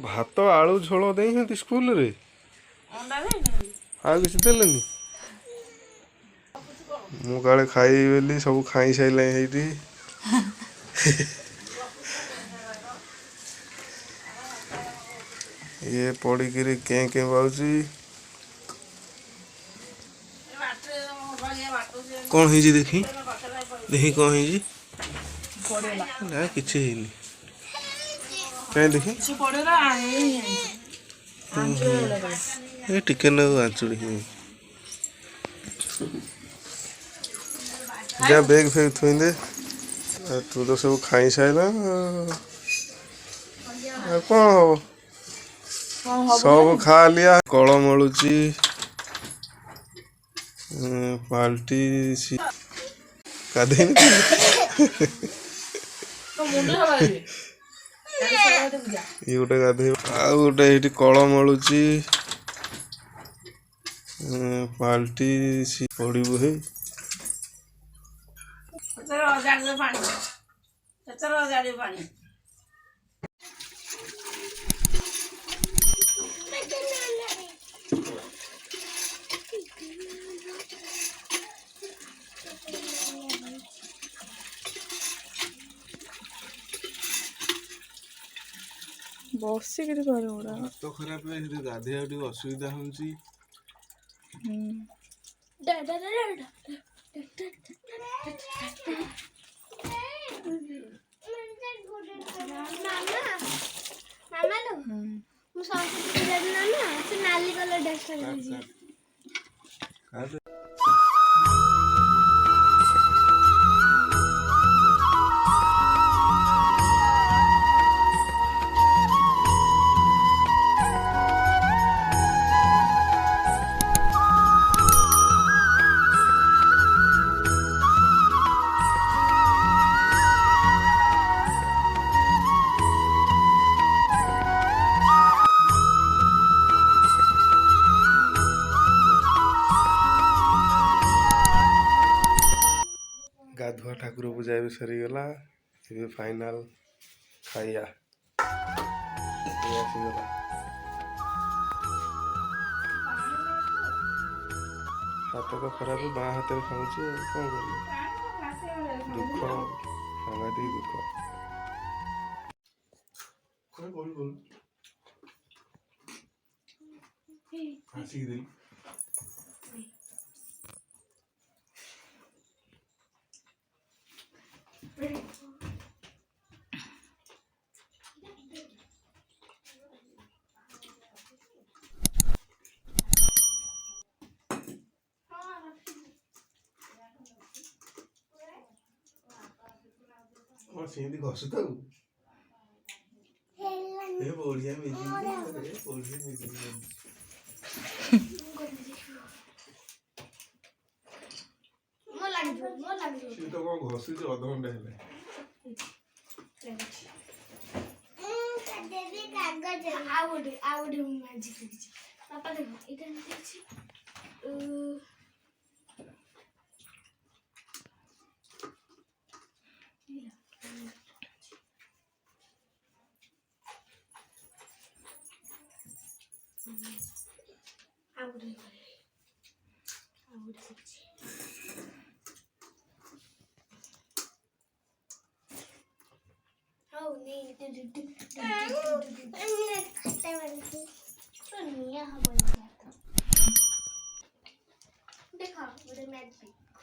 भात आलू झोल दे स्कूल रे आ किसी देलेनी मु काले खाई बेली सब खाई सारे ये पड़ी के बाउची कौन है देखी देखी कौन है ना किसी कहीं देखी ये टिके ना आंचुड़ी जा बैग फेग थोई दे तू तो सब खाई सारा कौन हम सब खा लिया कल मलुची बाल्टी गाधे ये गोटे गाधे आ गोटे ये कल मलुची बाल्टी पड़ू है बसिक हाथ खराब गाधे असुविधा हो गाधुआ ठाकुर पूजा भी सरीगला ये फाइनाल खाइया हाथ तो खराब बाँ हाथ में खाऊँ कौन कर दुख सांघातिक दुख सीधी घस तो ये बढ़िया तो कौन घसी अध घंटे देखा मैच